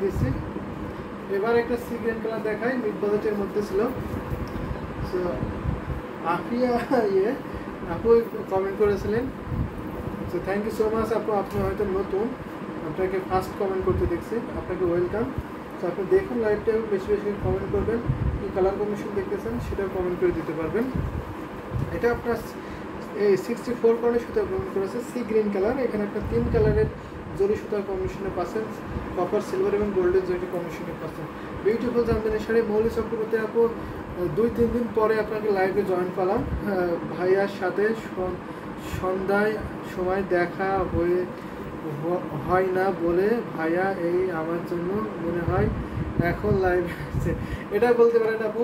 দিচ্ছি। এবার একটা সি গ্রিন কালার দেখাই, মিড বাজেটের মধ্যে ছিল। সো আফিয়া আপু কমেন্ট করেছিলেন। So thank you so much আপু, আপনি হয়তো নতুন, আপনাকে ফার্স্ট কমেন্ট করতে দেখছি, আপনাকে ওয়েলকাম। তো আপনি দেখুন লাইভটা, বেশি বেশি কমেন্ট করবেন, কী কালার কম্বিনেশন দেখতেছেন সেটাও কমেন্ট করে দিতে পারবেন। এটা আপনার এই 64 কর্নের সুতা কমেন্ট করেছে সি গ্রিন কালার। এখানে একটা 3 কালারের জরি সুতার কম্বিনেশনে পাচ্ছেন, কপার, সিলভার এবং গোল্ডের জরি কম্বিনেশনে পাচ্ছেন। বিউটিফুল জামদানি শাড়ি। মৌলি চক্রবর্তী আপু 2-3 দিন পরে আপনাকে লাইভে জয়েন পেলাম। ভাইয়ার সাথে সন্ধ্যায় সময় দেখা হয় না বলে ভাইয়া এই আমার জন্য মনে হয় এখন লাইভে আছে, এটা বলতে পারেন আপু।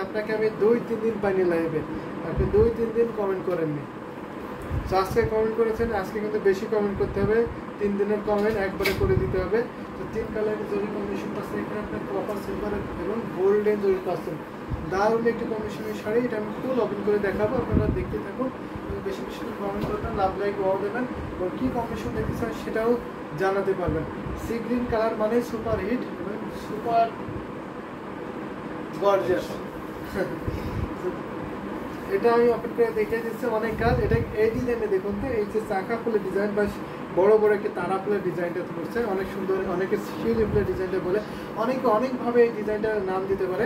আপনাকে আমি 2-3 দিন পাইনি লাইভে, আপনি 2-3 দিন কমেন্ট করেননি। তো আজকে কমেন্ট করেছেন, আজকে কিন্তু বেশি কমেন্ট করতে হবে, 3 দিনের কমেন্ট একবারে করে দিতে হবে। তো 3 কালারের জরি কম্বিনেশন পাচ্ছেন এখানে, আপনার কপার, সিলভার এবং গোল্ডেন জরি পাচ্ছেন। দারুণ একটি কম্বিনেশনের শাড়ি, এটা আমি ফুল ওপেন করে দেখাবো, আপনারা দেখতে থাকুন। বেশি বেশি কমেন্ট করবেন, লাভ লাইক ওয়াও দেবেন, এবং কী কম্বিনেশন দেখতে চান সেটাও জানাতে পারবেন। সি গ্রিন কালার মানে সুপার হিট এবং সুপার গর্জিয়াস। এটা আমি ওপেন করে দেখিয়ে দিচ্ছি, অনেক কাজ। এটা এই ডিজাইনে দেখুন তো, এই যে চাকা ফুলের ডিজাইন বা বড় বড় একটা তারা ফুলের ডিজাইনটা করছে, অনেক সুন্দর। অনেকে শিউলি ফুলের ডিজাইনটা বলে, অনেকে অনেকভাবে এই ডিজাইনটার নাম দিতে পারে।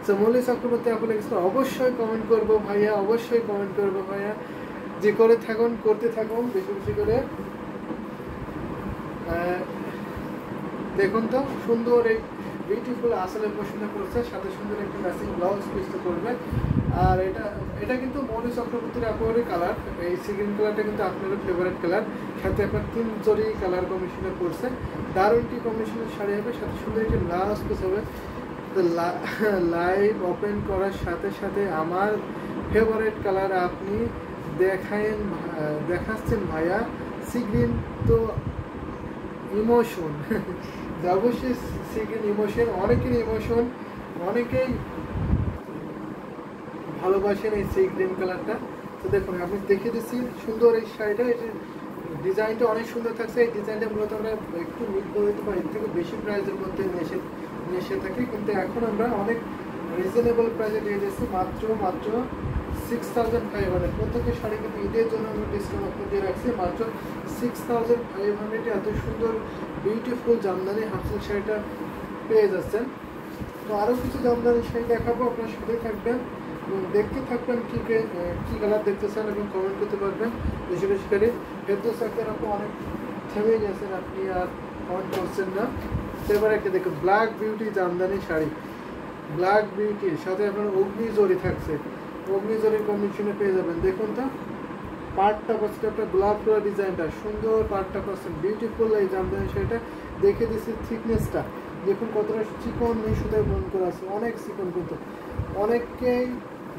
তো মৌলি চক্রবর্তী আপু লিখছে অবশ্যই কমেন্ট করবো ভাইয়া, অবশ্যই কমেন্ট করবো ভাইয়া, যে করে থাকুন, করতে থাকুন বেশি বেশি করে। দেখুন তো সুন্দর এই বিউটিফুল আসলের পছন্দ করছে, সাথে সুন্দর একটি ম্যাচিং ব্লাউজ পিস করবে। আর এটা কিন্তু মৌলি চক্রবর্তীর আপুরের কালার, এই সি গ্রিন কালারটা কিন্তু আপনারও ফেভারিট কালার, সাথে আপনার 3 জরি কালার কম্বিনেশনে পড়ছে। দারুণটি কম্বিনেশনের শাড়ি হবে, সাথে সুন্দর একটি ব্লাউজ পিস হবে। তো লাইভ ওপেন করার সাথে সাথে আমার ফেভারিট কালার আপনি দেখাচ্ছেন ভাইয়া, সি গ্রিন তো ইমোশন। অবশ্যই সি গ্রিন ইমোশন, অনেকের ইমোশন, অনেকেই ভালোবাসেন এই সি গ্রিন কালারটা। তো দেখুন আমি দেখিয়ে দিচ্ছি সুন্দর এই শাড়িটা, এটির ডিজাইনটা অনেক সুন্দর থাকছে। এই ডিজাইনটা মূলত আমরা একটু মিড বাজেট বা এর থেকে বেশি প্রাইসের মধ্যে নিয়ে এসে থাকি, কিন্তু এখন আমরা অনেক রিজনেবল প্রাইসে দিয়ে দিচ্ছি, মাত্র 6500। প্রত্যেকের শাড়ি কিন্তু ঈদের জন্য আমরা ডিসকাউন্ট অফার দিয়ে রাখছি, মাত্র 6500 এত সুন্দর বিউটিফুল জামদানি হাফসিল শাড়িটা পেয়ে যাচ্ছেন। তো আরও কিছু জামদানি শাড়ি দেখাবো, আপনার সাথে থাকবেন এবং দেখতে থাকবেন কী কালার দেখতে চান এবং কমেন্ট করতে পারবেন বেশি বেশি করে। ফেরদৌস আক্তার আপু অনেক থেমে গেছেন, আপনি আর কমেন্ট করছেন না। এবার একটা দেখুন black beauty Jamdani sari, black বিউটির সাথে আপনার অগ্নি জরি থাকছে, অগ্নি জরির কম্বিনেশনে পেয়ে যাবেন। দেখুন তো পার্টটা পাচ্ছেন আপনার গোলাপ করা ডিজাইনটা, সুন্দর পার্টটা পাচ্ছেন, বিউটিফুল এই জামদানি শাড়িটা। দেখে দিচ্ছি থিকনেসটা, দেখুন কতটা চিকন এই সুতায় বন্ধ করা আছে, অনেক চিকন, কিন্তু অনেকেই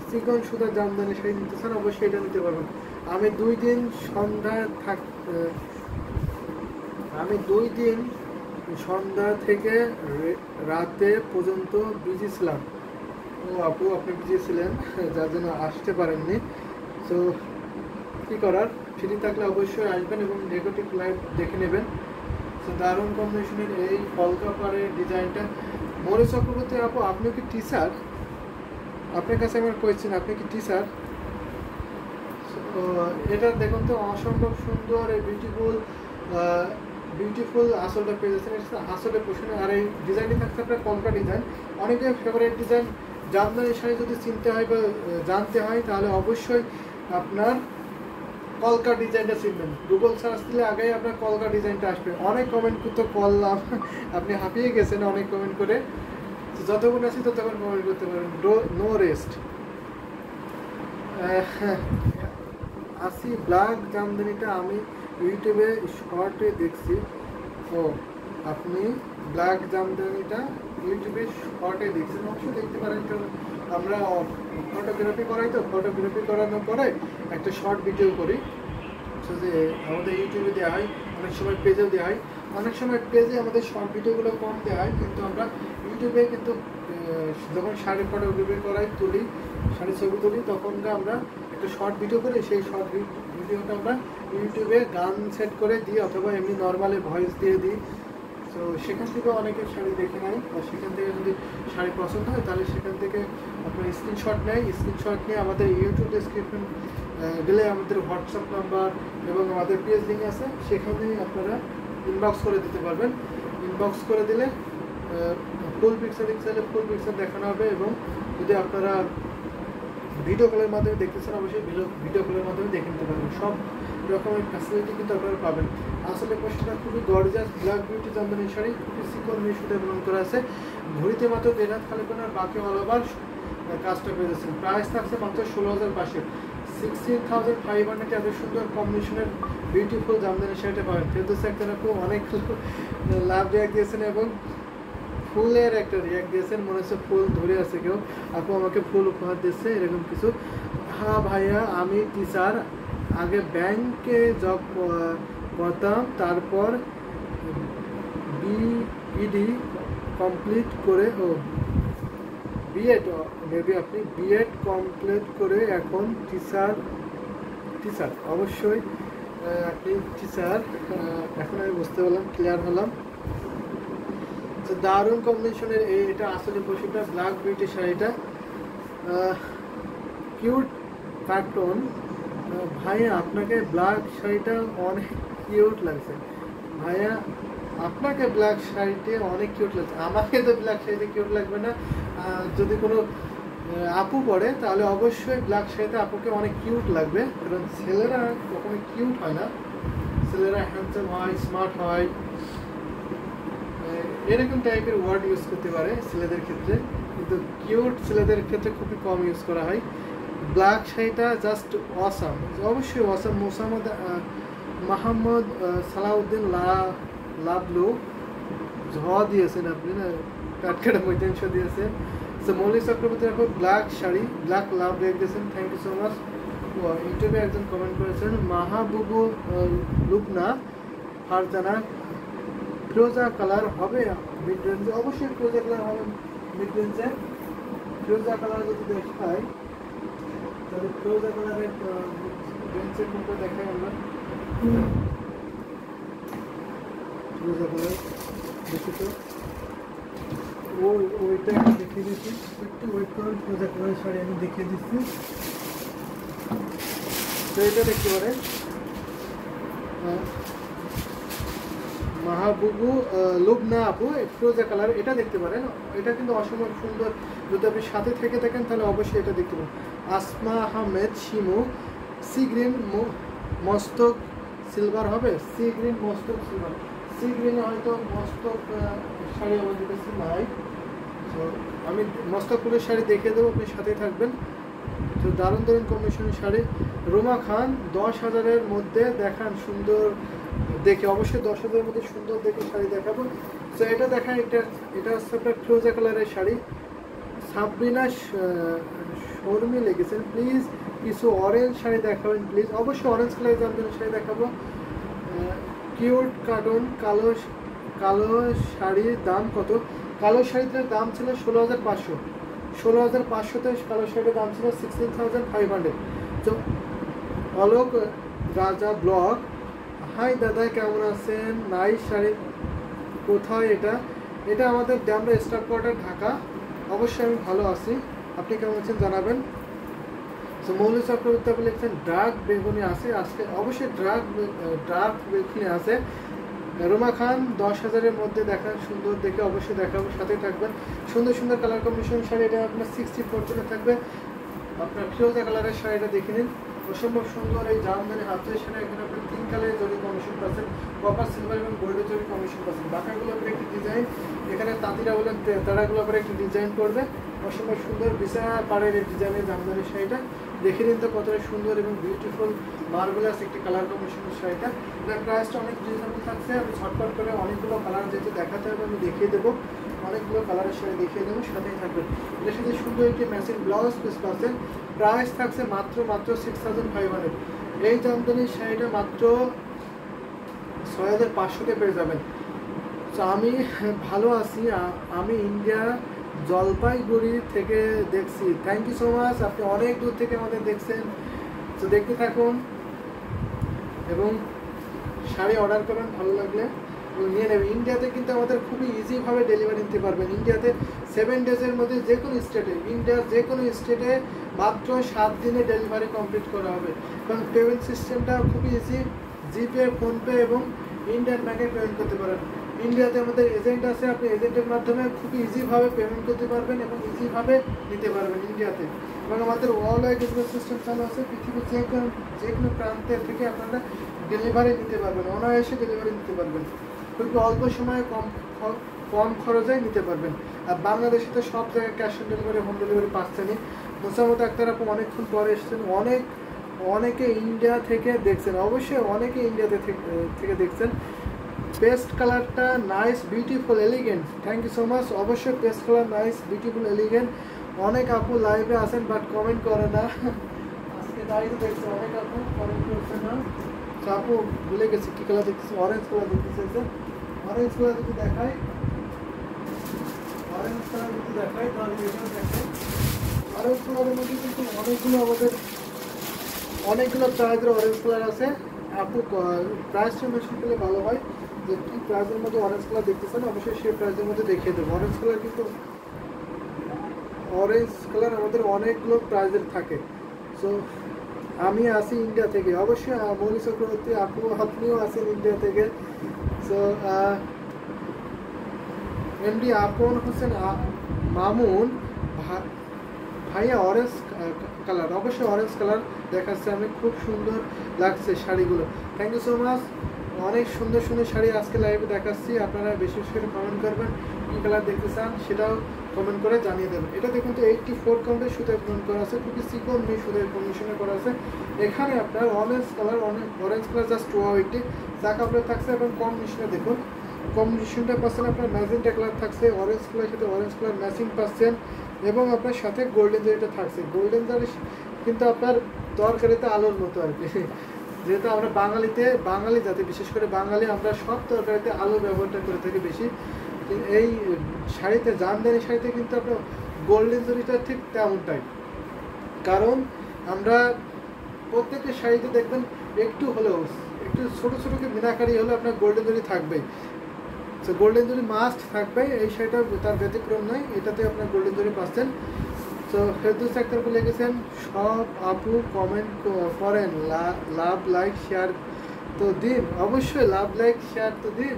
চিকন সুতার জামদানি শাড়ি নিতে চান, অবশ্যই এটা নিতে পারবেন। আমি 2 দিন সন্ধ্যা থেকে রাতে পর্যন্ত বিজি ছিলাম। ও আপু আপনি বিজি ছিলেন, যার জন্য আসতে পারেননি। তো কী করার, ফ্রি থাকলে অবশ্যই আসবেন এবং নেগেটিভ লাইভ দেখে নেবেন। তো দারুণ কম্বিনেশনের এই কলকা পাড়ের ডিজাইনটা। মৌলি চক্রবর্তী আপু আপনি কি টিচার? আপনার কাছে আমার কোয়েশ্চেন, আপনি কি টিচার? এটা দেখুন তো অসম্ভব সুন্দর এই বিউটিফুল আসলটা পেয়ে যাচ্ছেন, এটা আসলের পোষণে। আর এই ডিজাইনটি থাকছে আপনার কলকা ডিজাইন, অনেকের ফেভারিট ডিজাইন। জামদানি শাড়ি যদি চিনতে হয় বা জানতে হয় তাহলে অবশ্যই আপনার কলকা ডিজাইনটা চিনবেন। গুগল সার্চ দিলে আগেই আপনার কলকা ডিজাইনটা আসবে। অনেক কমেন্ট করতে করলাম, আপনি হাঁপিয়ে গেছেন অনেক কমেন্ট করে। যতক্ষণ আছি ততক্ষণ কমেন্ট করতে পারেন, নো রেস্ট। আসি ব্ল্যাক জামদানিটা আমি ইউটিউবে শর্টে দেখছি। ও আপনি ব্ল্যাক জামদানিটা ইউটিউবে শর্টে দেখছেন, অবশ্যই দেখতে পারেন। আমরা ফটোগ্রাফি করাই, তো ফটোগ্রাফি করানোর পরে একটা শর্ট ভিডিও করি, যে আমাদের ইউটিউবে দেওয়া হয়, অনেক সময় পেজেও দেওয়া হয়। অনেক সময় পেজে আমাদের শর্ট ভিডিওগুলো কম দেওয়া হয়, কিন্তু আমরা ইউটিউবে কিন্তু যখন শাড়ির ফটোগ্রাফি করাই শাড়ির ছবি তুলি, তখন আমরা একটা শর্ট ভিডিও করি। সেই শর্ট ভিডিওটা আমরা ইউটিউবে গান সেট করে দিই, অথবা এমনি নর্মালি ভয়েস দিয়ে দিই। তো সেখান থেকে অনেকে শাড়ি দেখে নেয়, আর সেখান থেকে যদি শাড়ি পছন্দ হয় তাহলে সেখান থেকে আপনার স্ক্রিনশট নেয়, স্ক্রিনশট নিয়ে আমাদের ইউটিউব ডেসক্রিপশন গেলে আমাদের হোয়াটসঅ্যাপ নাম্বার এবং আমাদের পেজ লিঙ্ক আছে, সেখানে আপনারা ইনবক্স করে দিতে পারবেন। ইনবক্স করে দিলে ফুল পিকচার চাইলে ফুল পিকচার দেখানো হবে, এবং যদি আপনারা ভিডিও কলের মাধ্যমে দেখতেছেন অবশ্যই ভিডিও কলের মাধ্যমে দেখে নিতে পারবেন। সব রকমের ফ্যাসিলিটি কিন্তু আপনারা পাবেন। আসলে পোশাকটা খুবই gorgeous black beauty Jamdani sari, খুবই সিকন সুতা ব্যবহার করা আছে। ঘড়িতে মাত্র 1.5 হাত খালি কোনার, বাকি অল ওভার কাজটা পেয়ে যাচ্ছেন। প্রাইস থাকছে মাত্র 16,500, 16,500 এত সুন্দর কম্বিনেশনের বিউটিফুল জামদানি শাড়িটা পাবেন। ফেরদৌস আক্তার আপু অনেক লাভ রিয়াক্ট দিয়েছেন এবং ফুলের একটা রিয়াক্ট দিয়েছেন, মনে হচ্ছে ফুল ধরে আছে কেউ। আপু আমাকে ফুল উপহার দিচ্ছে এরকম কিছু। হ্যাঁ ভাইয়া, আমি টিচার, আগে ব্যাংকে জব করতাম, তারপর বিইডি কমপ্লিট করে বিএড মেবি আপনি বিএড কমপ্লিট করে এখন টিচার অবশ্যই আপনি টিচার। এখন আমি বুঝতে পারলাম, ক্লিয়ার হলাম। তো দারুণ কম্বিনেশনের এটা আসলে পোশাকটা ব্ল্যাক বিউটি শাড়িটা, কিউট কার্টুন। ভাইয়া আপনাকে ব্ল্যাক শাড়িটা অনেক কিউট লাগছে। ভাইয়া আপনাকে ব্ল্যাক শাড়িতে অনেক কিউট লাগছে, আমাকে তো ব্ল্যাক শাড়িতে কিউট লাগবে না। যদি কোনো আপু পরে তাহলে অবশ্যই ব্ল্যাক শাড়িতে আপুকে অনেক কিউট লাগবে, কারণ ছেলেরা কখনো কিউট হয় না, ছেলেরা হ্যান্ডসাম হয়, স্মার্ট হয়, এরকম টাইপের ওয়ার্ড ইউজ করতে পারে ছেলেদের ক্ষেত্রে, কিন্তু কিউট ছেলেদের ক্ষেত্রে খুবই কম ইউজ করা হয়। ব্ল্যাক শাড়িটা জাস্ট অসাম, অবশ্যই অসাম। মোহাম্মদ সালাউদ্দিন লাভলু ঝ দিয়েছেন আপনি, না কাটকাটা মৈদাংশ দিয়েছেন। তো মৌলিক চক্রবর্তী এখন ব্ল্যাক শাড়ি ব্ল্যাক লাভ রেখে দিয়েছেন, থ্যাংক ইউ সো মাচ। ইউটিউবে একজন কমেন্ট করেছেন মাহবুবু লুবনা ফারজানা, ফিরোজা কালার হবে মিড রেঞ্জে? অবশ্যই ফিরোজা কালার হবে মিড রেঞ্জে। ফিরোজা কালার যদি দেখাই তাহলে ফিরোজা কালারের রেঞ্জের কোনটা দেখাই আমরা। ফিরোজা কালার দেখি তো, ওইটা আমি দেখিয়ে দিচ্ছি, একটু ওয়েট করুন। ফিরোজা কালারের শাড়ি আমি দেখিয়ে দিচ্ছি। তো এটা দেখতে পারেন মাহবুবু লুবনা আপু, ফিরোজা কালার, এটা দেখতে পারেন। এটা কিন্তু অসম্ভব সুন্দর, যদি আপনি সাথে থেকে থাকেন তাহলে অবশ্যই এটা দেখতে পারেন। আসমা আহমেদ শিমু, সি গ্রিন মস্তক সিলভার হবে, সি গ্রিন মস্তক সিলভার, সি গ্রিনে হয়তো মস্তক শাড়ি আমাদের কাছে নাই। তো আমি মস্তকপুরের শাড়ি দেখিয়ে দেবো, আপনি সাথেই থাকবেন। তো দারুণ দারুণ কম্বিনেশনের শাড়ি। রোমা খান 10,000-এর মধ্যে দেখান সুন্দর দেখে, অবশ্যই 10,000-এর মধ্যে সুন্দর দেখে শাড়ি দেখাবো। তো এটা দেখান, এটা হচ্ছে আপনার ফিরোজা কালারের শাড়ি। সাবরিনা শর্মি লেগেছেন, প্লিজ কিছু অরেঞ্জ শাড়ি দেখাবেন প্লিজ। অবশ্যই অরেঞ্জ কালারের জামদানি শাড়ি দেখাবো। কিউট কার্টুন কালো শাড়ির দাম কত? কালো শাড়িটার দাম ছিল 16,500, 16,500তে কালো শাড়ির দাম ছিল 16,500। তো অলোক রাজা ব্লগ, হাই দাদা কেমন আছেন? নাইস শাড়ি, কোথায় এটা? এটা আমাদের ড্যামরা স্টাফ কোয়ার্টার ঢাকা। অবশ্যই আমি ভালো আছি, আপনি কেমন আছেন জানাবেন। তো মৌলিক চক্রবর্তী আপনি লিখছেন ডার্ক বেগুনি আছে আজকে, অবশ্যই ডার্ক বেগুনি আছে। রোমা খান 10,000-এর মধ্যে দেখান সুন্দর দেখে, অবশ্যই দেখাবো, সাথেই থাকবেন। সুন্দর সুন্দর কালার কম্বিনেশন শাড়ি, এটা আপনার 64 থাকবে। আপনার ফিরোজা কালারের শাড়িটা দেখে নিন, অসম্ভব সুন্দর এই জামদানি হাতের শাড়ি। এখানে আপনি 3 কালারের জরি কমিশন পাচ্ছেন, কপার সিলভার এবং গোল্ডের জরি কমিশন পাচ্ছেন। বাঁকাগুলো আপনি একটি ডিজাইন, এখানে তাঁতিরা বলেন তারাগুলো আপনি একটি ডিজাইন করবে, অসম্ভব সুন্দর বিশাল পাড়ের এই ডিজাইনের জামদানি শাড়িটা দেখে নিন তো কতটা সুন্দর এবং বিউটিফুল মার্বেলাস একটি কালার কম্বিনেশনের শাড়িটা। এটার প্রাইসটা অনেক রিজনেবল থাকছে। আমি ঝটপট করে অনেকগুলো কালার যেহেতু দেখাতে হবে আমি দেখিয়ে দেবো, অনেকগুলো কালারের শাড়ি দেখিয়ে দেবো, সাথেই থাকবেন। এটার সাথে সুন্দর একটি ম্যাচিং ব্লাউজ পিস পাচ্ছেন। প্রাইস থাকছে মাত্র 6,500। এই জামদানির শাড়িটা মাত্র 6,500-তে পেয়ে যাবেন। তো আমি ভালো আছি, আমি ইন্ডিয়া জলপাইগুড়ি থেকে দেখছি। থ্যাংক ইউ সো মাচ, আপনি অনেক দূর থেকে আমাদের দেখছেন। তো দেখতে থাকুন এবং শাড়ি অর্ডার করবেন ভালো লাগলে। নিয়ে নেবে। ইন্ডিয়াতে কিন্তু আমাদের খুবই ইজিভাবে ডেলিভারি নিতে পারবেন। ইন্ডিয়াতে 7 ডেজের মধ্যে যে কোনো স্টেটে, ইন্ডিয়ার যে কোনো স্টেটে মাত্র 7 দিনে ডেলিভারি কমপ্লিট করা হবে। এবং পেমেন্ট সিস্টেমটা খুবই ইজি, জিপে, ফোনপে এবং ইন্ডিয়ান ব্যাঙ্কে পেমেন্ট করতে পারেন। ইন্ডিয়াতে আমাদের এজেন্ট আছে, আপনি এজেন্টের মাধ্যমে খুবই ইজিভাবে পেমেন্ট করতে পারবেন এবং ইজিভাবে নিতে পারবেন ইন্ডিয়াতে। এবং আমাদের ওয়ার্ল্ড ওয়াইড ডেলিভারি সিস্টেম চালু আছে, পৃথিবীর যে কোনো প্রান্তের থেকে আপনারা ডেলিভারি নিতে পারবেন, অনায়াসে ডেলিভারি নিতে পারবেন, খুবই অল্প সময়ে কম খরচে নিতে পারবেন। আর বাংলাদেশে তো সব জায়গায় cash on delivery, home delivery পাচ্ছেনই। মোসাম্মদ আক্তার আপু অনেকক্ষণ পরে এসেছেন, অনেকে ইন্ডিয়া থেকে দেখছেন, অবশ্যই অনেকে ইন্ডিয়াতে থেকে দেখছেন। পেস্ট কালারটা nice, beautiful, elegant, thank you so much. অবশ্যই paste colour nice, beautiful, elegant. অনেক আপু লাইভে আসেন বাট কমেন্ট করে না, আজকে দাঁড়িয়ে দেখছি অনেক আপু কমেন্ট করছে না। তো আপু ভুলে গেছি কী কালার দেখতেছি, অরেঞ্জ কালার দেখতেছে। অরেঞ্জ কালার যদি দেখাই, অরেঞ্জ কালার যদি দেখাই তাহলে এটাও দেখাই। অরেঞ্জ কালারের মধ্যে কিন্তু অনেকগুলো প্রাইজের অরেঞ্জ কালার আছে। আপু প্রাইসটা মেনশন করলে ভালো হয়, যে কী প্রাইজের মধ্যে অরেঞ্জ কালার দেখতেছেন, অবশ্যই সেই প্রাইজের মধ্যে দেখিয়ে দেবো। অরেঞ্জ কালার আমাদের অনেকগুলো প্রাইজের থাকে। সো আমি আসি ইন্ডিয়া থেকে, অবশ্যই মৌলি চক্রবর্তী আপনিও আসেন ইন্ডিয়া থেকে। সো এমডি আপন হোসেন মামুন ভাইয়া অরেঞ্জ কালার, অবশ্যই অরেঞ্জ কালার দেখাচ্ছে, আমি খুব সুন্দর লাগছে শাড়িগুলো, থ্যাংক ইউ সো মাচ। অনেক সুন্দর সুন্দর শাড়ি আজকে লাইভে দেখাচ্ছি, আপনারা বেশি বেশি করে কমেন্ট করবেন, কী কালার দেখতে চান সেটাও কমেন্ট করে জানিয়ে দেবেন। এটা দেখুন তো 84 কাউন্টের সুতায় পূরণ করা আছে, খুবই চিকন সুতায় কমিশনে করা আছে। এখানে আপনার অরেঞ্জ কালার জাস্ট 280 চা কাপড়ে থাকছে এবং কম্বিনেশনে দেখুন, কম্বিনেশনটা পাচ্ছেন আপনার ম্যাজেন্টা কালার থাকছে, অরেঞ্জ কালারের সাথে অরেঞ্জ কালার ম্যাচিং পাচ্ছেন এবং আপনার সাথে গোল্ডেন জারিটা থাকছে। গোল্ডেন জারি কিন্তু আপনার তরকারিতে আলোর মতো আর কি, যেহেতু আমরা বাঙালি জাতি, বিশেষ করে বাঙালি, আমরা সব তরকারিতে আলু ব্যবহারটা করে থাকি বেশি। এই শাড়িতে, জামদানি শাড়িতে কিন্তু আপনার গোল্ডেন জরিটা ঠিক তেমনটাই, কারণ আমরা প্রত্যেকটা শাড়িতে দেখবেন একটু হলেও, একটু ছোটো ছোটো মিনাকারি হলেও আপনার গোল্ডেন জরি থাকবেই। তো গোল্ডেন জরি মাস্ট থাকবে, এই শাড়িটা তার ব্যতিক্রম নয়, এটাতে আপনার গোল্ডেন জরি পাচ্ছেন। তো ফেরদৌস আক্তার বলে গেছেন সব আপু কমেন্ট করেন, লাভ লাইক শেয়ার তো দিন, অবশ্যই লাভ লাইক শেয়ার তো দিন।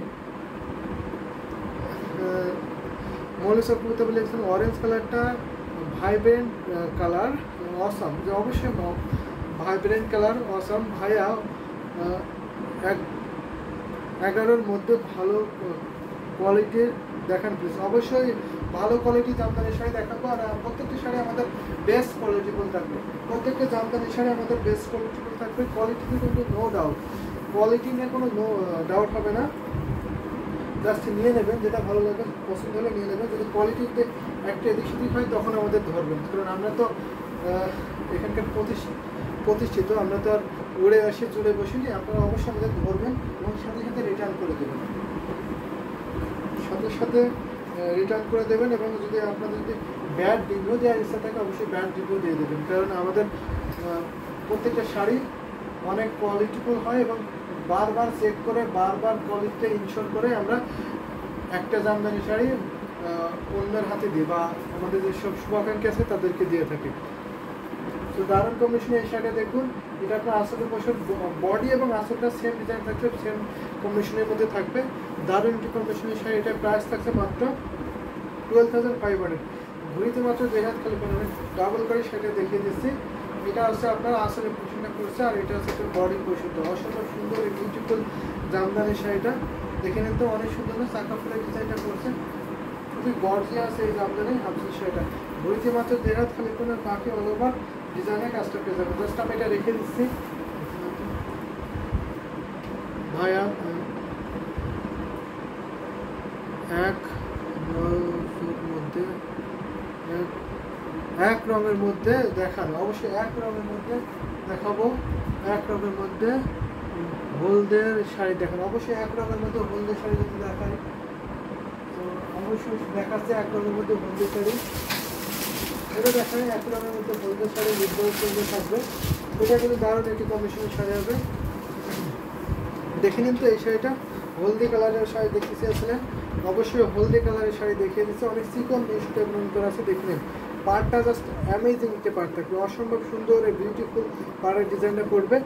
মৌলি চক্রবর্তী বলে গেছেন অরেঞ্জ কালারটা ভাইব্রেন্ট কালার, অসাম, যে অবশ্যই ভাইব্রেন্ট কালার অসাম। ভাইয়া 11-র মধ্যে ভালো কোয়ালিটির দেখান প্লিজ। অবশ্যই ভালো কোয়ালিটি জামদানি শাড়ি দেখাবো, আর প্রত্যেকটা শাড়ি আমাদের বেস্ট কোয়ালিটিফুল থাকবে, প্রত্যেকটা জামদানি শাড়ি আমাদের বেস্ট কোয়ালিটিফুল থাকবে। কোয়ালিটিতে কিন্তু নো ডাউট, কোয়ালিটি নিয়ে কোনো ডাউট হবে না, জাস্ট নিয়ে নেবেন, যেটা ভালো লাগে পছন্দ হলে নিয়ে নেবেন। যদি কোয়ালিটিতে একটা এদিক সেদিক হয় তখন আমাদের ধরবেন, কারণ আমরা তো এখানকার প্রতিষ্ঠিত, আমরা তো আর উড়ে আসি চড়ে বসিনি। আপনারা অবশ্যই আমাদের ধরবেন এবং সাথে সাথে রিটার্ন করে দেবেন, এবং যদি আপনাদের যদি ব্যাড রিভিউ দেওয়ার ইচ্ছা থাকে অবশ্যই ব্যাড রিভিউ দিয়ে দেবেন, কারণ আমাদের প্রত্যেকটা শাড়ি অনেক কোয়ালিটিফুল হয় এবং বারবার চেক করে বারবার কোয়ালিটিটা ইনশোর করে আমরা একটা জামদানি শাড়ি অন্যের হাতে দিই বা আমাদের যেসব শুভাকাঙ্ক্ষী আছে তাদেরকে দিয়ে থাকি। তো দারুণ কম্বিনেশনে এই শাড়িটা দেখুন, এটা আপনার আসলের বছর বডি এবং আসলটা সেম ডিজাইন থাকবে, সেম কম্বিনেশনের মধ্যে থাকবে। দারুণ একটি কম্বিনেশনের শাড়ি, এটার প্রাইস থাকছে মাত্র 12,500। ঘুরিতে মাত্র 2 হাত খালি করে ডাবল করে শাড়িটা দেখিয়ে দিচ্ছি। এটা হচ্ছে আপনার আসলের পোর্শনটা করছে, আর এটা হচ্ছে আপনার বডি পোর্শনটা। অসাধারণ সুন্দর এই বিউটিফুল জামদানি শাড়িটা দেখে নিন তো, অনেক সুন্দর না, চাকা ফুলের ডিজাইনটা করছে, খুবই গর্জিয়াস এই জামদানি হাফসের শাড়িটা। ঘুরিতে মাত্র 2 হাত খালি করে বাকি অল ওভার ডিজাইনের কাজটা পেয়ে যাবেন। জাস্ট আমি এটা রেখে দিচ্ছি ভাইয়া, এক রঙের মধ্যে দেখানো, অবশ্যই এক রঙের মধ্যে দেখাবো, এক রঙের মধ্যে হলদের শাড়ি দেখানো, অবশ্যই এক রঙের মধ্যে হলদের শাড়ি যদি দেখাই তো অবশ্যই দেখাচ্ছে এক রঙের মধ্যে হলদের শাড়ি। এটা দেখায় এক রঙের মধ্যে হলদের শাড়ি নির্ভর করবে থাকবে, এটা কিন্তু দারুণ একটি কম্বিনেশনের শাড়ি হবে। দেখে নিন তো এই শাড়িটা, হলদি কালারের শাড়ি দেখতে চেয়েছিলেন, অবশ্যই হলদি কালারের শাড়ি দেখিয়ে দিচ্ছে। অনেক চিকন মিষ্টি করা আছে, দেখলেন পাড়টা জাস্ট অ্যামেজিং একটা পাড় থাকবে, অসম্ভব সুন্দর বিউটিফুল পাড়ের ডিজাইনটা করবে।